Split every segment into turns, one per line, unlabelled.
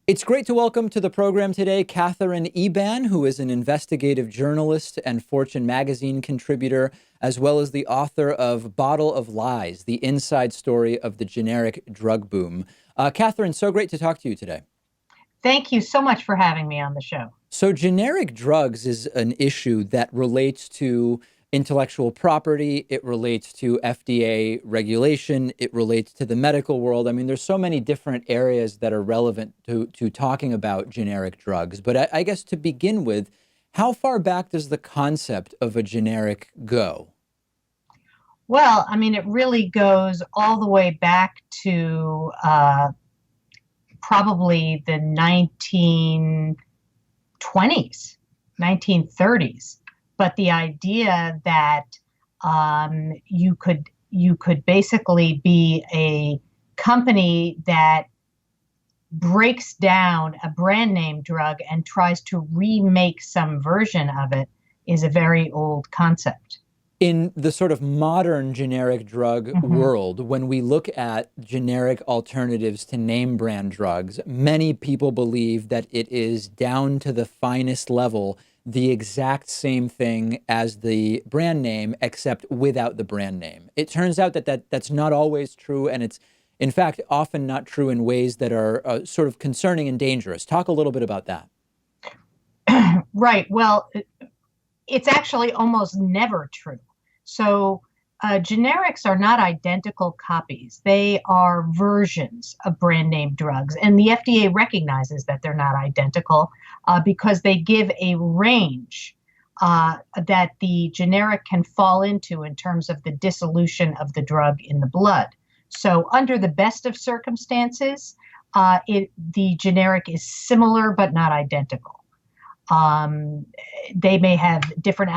It's great to welcome to the program today Katherine Eban, who is an investigative journalist and Fortune magazine contributor, as well as the author of Bottle of Lies, the inside story of the generic drug boom. Katherine, so great to talk to you today.
Thank you so much for having me on the show.
So generic drugs is an issue that relates to intellectual property. It relates to FDA regulation. It relates to the medical world. I mean, there's so many different areas that are relevant to talking about generic drugs. But I guess to begin with, how far back does the concept of a generic go?
Well, I mean, it really goes all the way back to probably the 1920s, 1930s. But the idea that you could basically be a company that breaks down a brand name drug and tries to remake some version of it is a very old concept.
In the sort of modern generic drug
Mhm.
world, when we look at generic alternatives to name brand drugs, many people believe that it is down to the finest level, the exact same thing as the brand name, except without the brand name. It turns out that's not always true, and it's, in fact, often not true in ways that are sort of concerning and dangerous. Talk a little bit about that.
Right. Well, it's actually almost never true. So, generics are not identical copies. They are versions of brand name drugs. And the FDA recognizes that they're not identical because they give a range that the generic can fall into in terms of the dissolution of the drug in the blood. So, under the best of circumstances, the generic is similar but not identical. Um, they may have different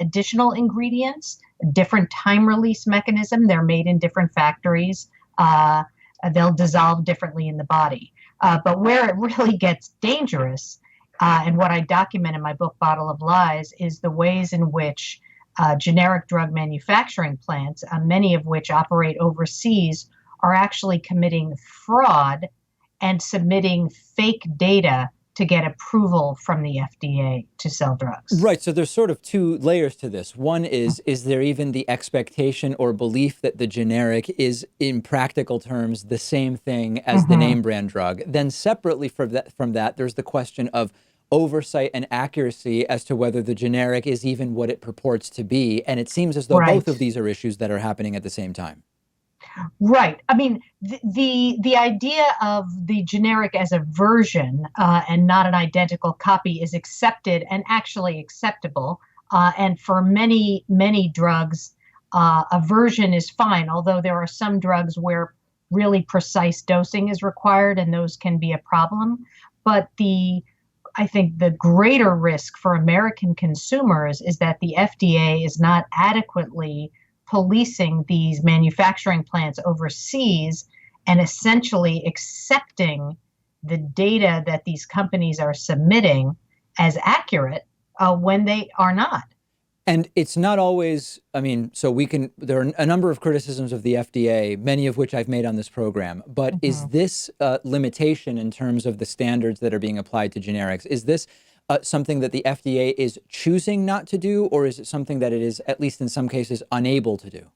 additional ingredients, different time release mechanism. They're made in different factories. They'll dissolve differently in the body. But where it really gets dangerous, and what I document in my book, Bottle of Lies, is the ways in which generic drug manufacturing plants, many of which operate overseas, are actually committing fraud and submitting fake data to get approval from the FDA to sell drugs.
Right. So there's sort of two layers to this. One is there even the expectation or belief that the generic is, in practical terms, the same thing as the
Mhm.
name brand drug? Then separately from that, there's the question of oversight and accuracy as to whether the generic is even what it purports to be. And it seems as though both
Right.
of these are issues that are happening at the same time.
Right. I mean, the idea of the generic as a version and not an identical copy is accepted and actually acceptable. And for many drugs, a version is fine. Although there are some drugs where really precise dosing is required, and those can be a problem. But the I think the greater risk for American consumers is that the FDA is not adequately policing these manufacturing plants overseas and essentially accepting the data that these companies are submitting as accurate when they are not.
And it's not always, I mean, so there are a number of criticisms of the FDA, many of which I've made on this program. But is
Mhm.
this limitation in terms of the standards that are being applied to generics, is this something that the FDA is choosing not to do, or is it something that it is, at least in some cases, unable to do?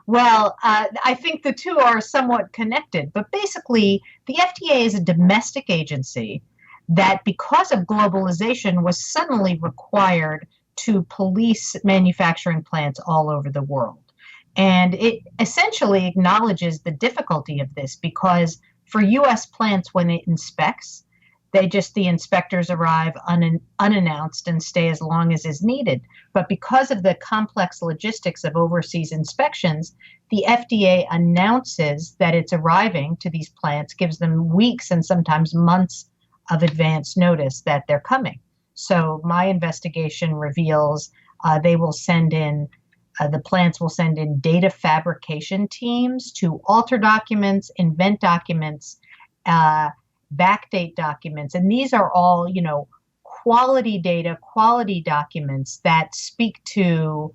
Well, I think the two are somewhat connected, but basically, the FDA is a domestic agency that, because of globalization, was suddenly required to police manufacturing plants all over the world. And it essentially acknowledges the difficulty of this because for US plants, when it inspects, the inspectors arrive unannounced and stay as long as is needed. But because of the complex logistics of overseas inspections, the FDA announces that it's arriving to these plants, gives them weeks and sometimes months of advance notice that they're coming. So my investigation reveals they will send in the plants will send in data fabrication teams to alter documents, invent documents, uh, backdate documents. And these are all, quality data, quality documents that speak to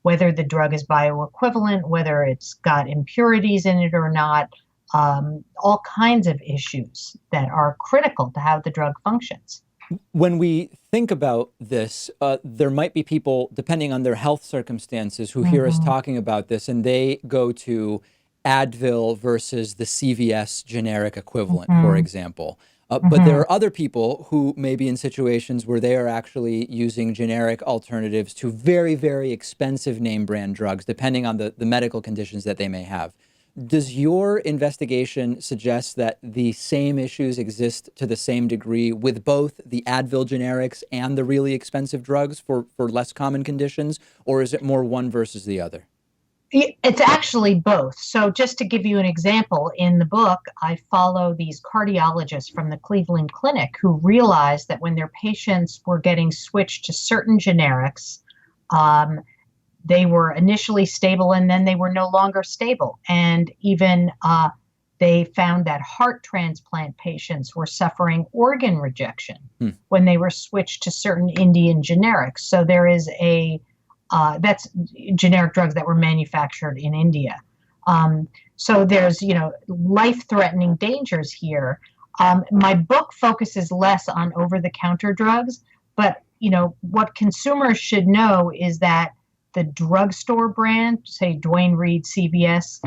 whether the drug is bioequivalent, whether it's got impurities in it or not, all kinds of issues that are critical to how the drug functions.
When we think about this, there might be people, depending on their health circumstances, who hear us
Hmm.
talking about this and they go to Advil versus the CVS generic equivalent, for
Hmm.
example. But there
Hmm.
are other people who may be in situations where they are actually using generic alternatives to very, very expensive name brand drugs, depending on the medical conditions that they may have. Does your investigation suggest that the same issues exist to the same degree with both the Advil generics and the really expensive drugs for less common conditions, or is it more one versus the other?
It's actually both. So, just to give you an example, in the book, I follow these cardiologists from the Cleveland Clinic who realized that when their patients were getting switched to certain generics, um, they were initially stable and then they were no longer stable. And even they found that heart transplant patients were suffering organ rejection
Hmm.
when they were switched to certain Indian generics. So there is that's generic drugs that were manufactured in India. So there's, life-threatening dangers here. My book focuses less on over-the-counter drugs, but what consumers should know is that the drugstore brand, say Duane Reade, CVS,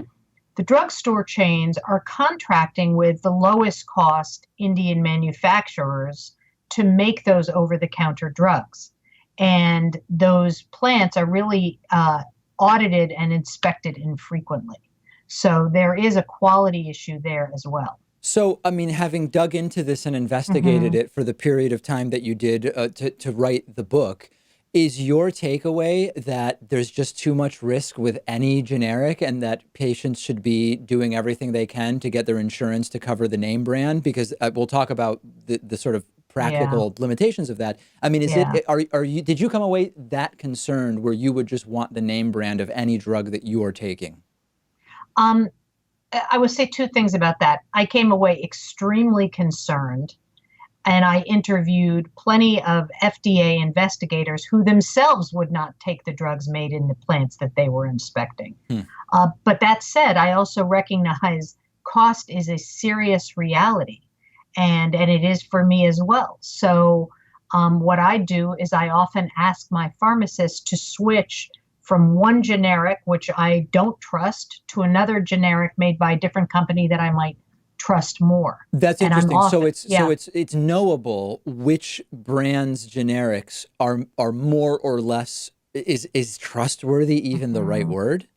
the drugstore chains are contracting with the lowest cost Indian manufacturers to make those over the counter drugs. And those plants are really audited and inspected infrequently. So there is a quality issue there as well.
So, I mean, having dug into this and investigated
Hmm.
it for the period of time that you did to write the book, is your takeaway that there's just too much risk with any generic and that patients should be doing everything they can to get their insurance to cover the name brand? Because we'll talk about the sort of
Yeah,
practical limitations of that. I mean,
yeah.
are you, did you come away that concerned where you would just want the name brand of any drug that you are taking?
Um, I would say two things about that. I came away extremely concerned, and I interviewed plenty of FDA investigators who themselves would not take the drugs made in the plants that they were inspecting.
Hmm.
But that said, I also recognize cost is a serious reality, and it is for me as well. So, what I do is I often ask my pharmacist to switch from one generic, which I don't trust, to another generic made by a different company that I might trust more.
That's
And I'm
interesting. So
often, yeah.
it's knowable which brands generics are more or less, is trustworthy even the right
Mhm.
word?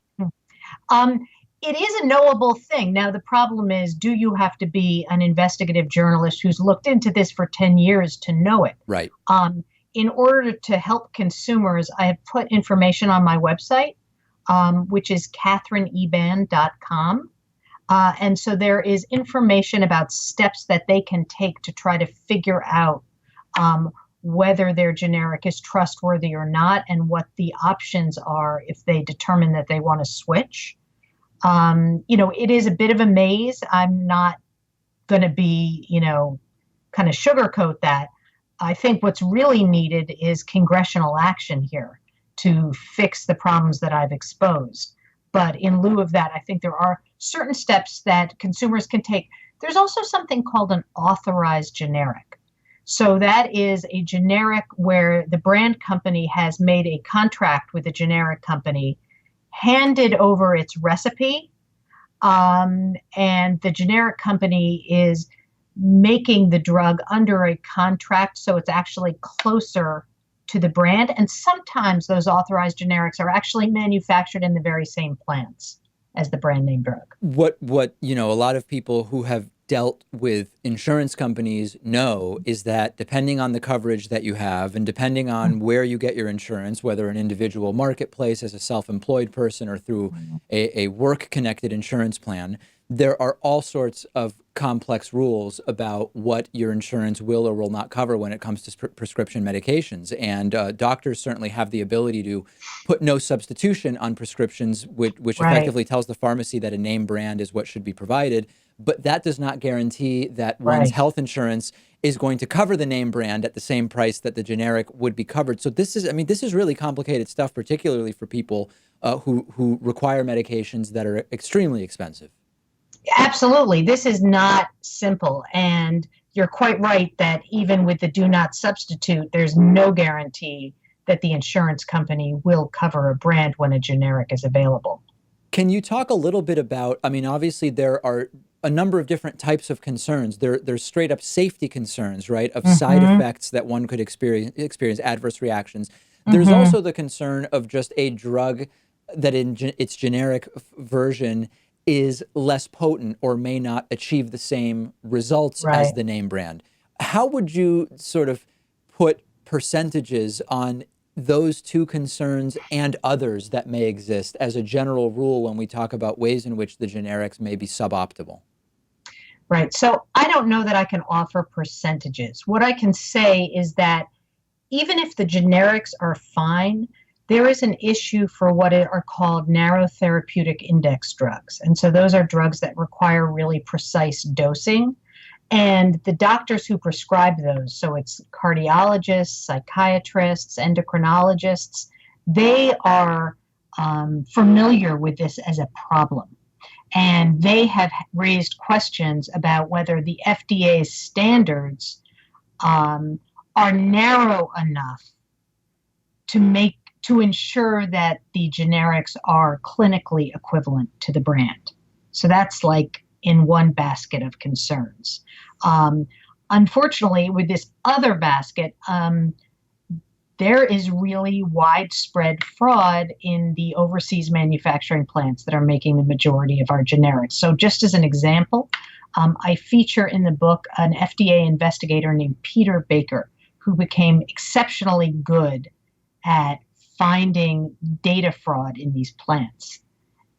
Um, it is a knowable thing. Now, the problem is, do you have to be an investigative journalist who's looked into this for 10 years to know it?
Right.
Um, in order to help consumers, I have put information on my website, which is katherineeban.com. And so there is information about steps that they can take to try to figure out um, whether their generic is trustworthy or not, and what the options are if they determine that they want to switch. It is a bit of a maze. I'm not going to be, kind of sugarcoat that. I think what's really needed is congressional action here to fix the problems that I've exposed. But in lieu of that, I think there are certain steps that consumers can take. There's also something called an authorized generic. So that is a generic where the brand company has made a contract with the generic company, handed over its recipe, and the generic company is making the drug under a contract, so it's actually closer to the brand. And sometimes those authorized generics are actually manufactured in the very same plants as the brand name drug.
What a lot of people who have dealt with insurance companies know is that depending on the coverage that you have and depending on where you get your insurance, whether an individual marketplace as a self-employed person or through a work-connected insurance plan, there are all sorts of complex rules about what your insurance will or will not cover when it comes to prescription medications. And doctors certainly have the ability to put no substitution on prescriptions, which
Right,
effectively tells the pharmacy that a name brand is what should be provided. But that does not guarantee that one's
right.
health insurance is going to cover the name brand at the same price that the generic would be covered. So this is really complicated stuff, particularly for people who require medications that are extremely expensive.
Absolutely. This is not simple. And you're quite right that even with the do not substitute, there's no guarantee that the insurance company will cover a brand when a generic is available.
Can you talk a little bit about, I mean, obviously there are a number of different types of concerns. There's straight up safety concerns, right, of side
Hmm.
effects that one could experience adverse reactions. There's
Hmm.
also the concern of just a drug that in its generic version is less potent or may not achieve the same results as
Right.
the name brand. How would you sort of put percentages on those two concerns and others that may exist as a general rule when we talk about ways in which the generics may be suboptimal?
Right. So I don't know that I can offer percentages. What I can say is that even if the generics are fine, there is an issue for what are called narrow therapeutic index drugs. And so those are drugs that require really precise dosing. And the doctors who prescribe those, so it's cardiologists, psychiatrists, endocrinologists, they are familiar with this as a problem. And they have raised questions about whether the FDA's standards um, are narrow enough to ensure that the generics are clinically equivalent to the brand. So that's like in one basket of concerns. Um, Unfortunately, with this other basket, there is really widespread fraud in the overseas manufacturing plants that are making the majority of our generics. So, just as an example, I feature in the book an FDA investigator named Peter Baker, who became exceptionally good at finding data fraud in these plants.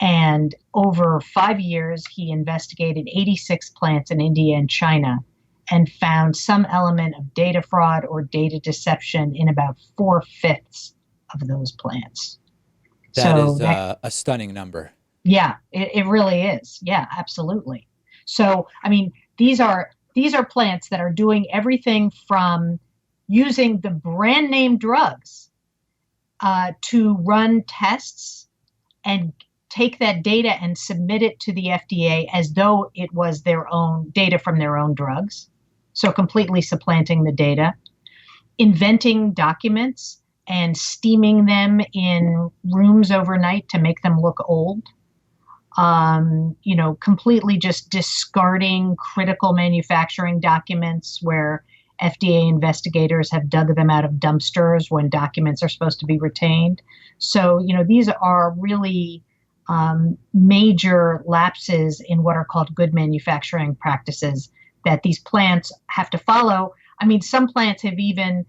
And over 5 years, he investigated 86 plants in India and China and found some element of data fraud or data deception in about four-fifths of those plants.
That
So
is
that,
a stunning number.
yeah, it really is. Yeah, absolutely. So, I mean, these are plants that are doing everything from using the brand name drugs to run tests and take that data and submit it to the FDA as though it was their own data from their own drugs. So completely supplanting the data, inventing documents and steaming them in rooms overnight to make them look old. Completely just discarding critical manufacturing documents where FDA investigators have dug them out of dumpsters when documents are supposed to be retained. So, these are really major lapses in what are called good manufacturing practices that these plants have to follow. I mean, some plants have even,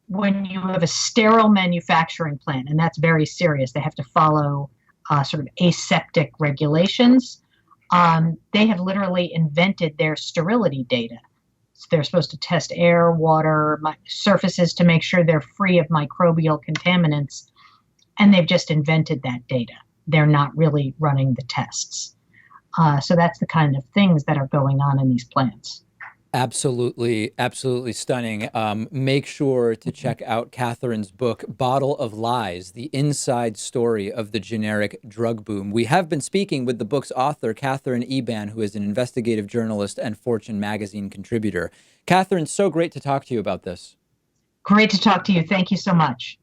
when you have a sterile manufacturing plant, and that's very serious, they have to follow sort of aseptic regulations. They have literally invented their sterility data. So they're supposed to test air, water, surfaces to make sure they're free of microbial contaminants, and they've just invented that data. They're not really running the tests. So that's the kind of things that are going on in these plants.
Absolutely, absolutely stunning. Make sure to check out Catherine's book, Bottle of Lies, the inside story of the generic drug boom. We have been speaking with the book's author, Katherine Eban, who is an investigative journalist and Fortune magazine contributor. Catherine, so great to talk to you about this.
Great to talk to you. Thank you so much.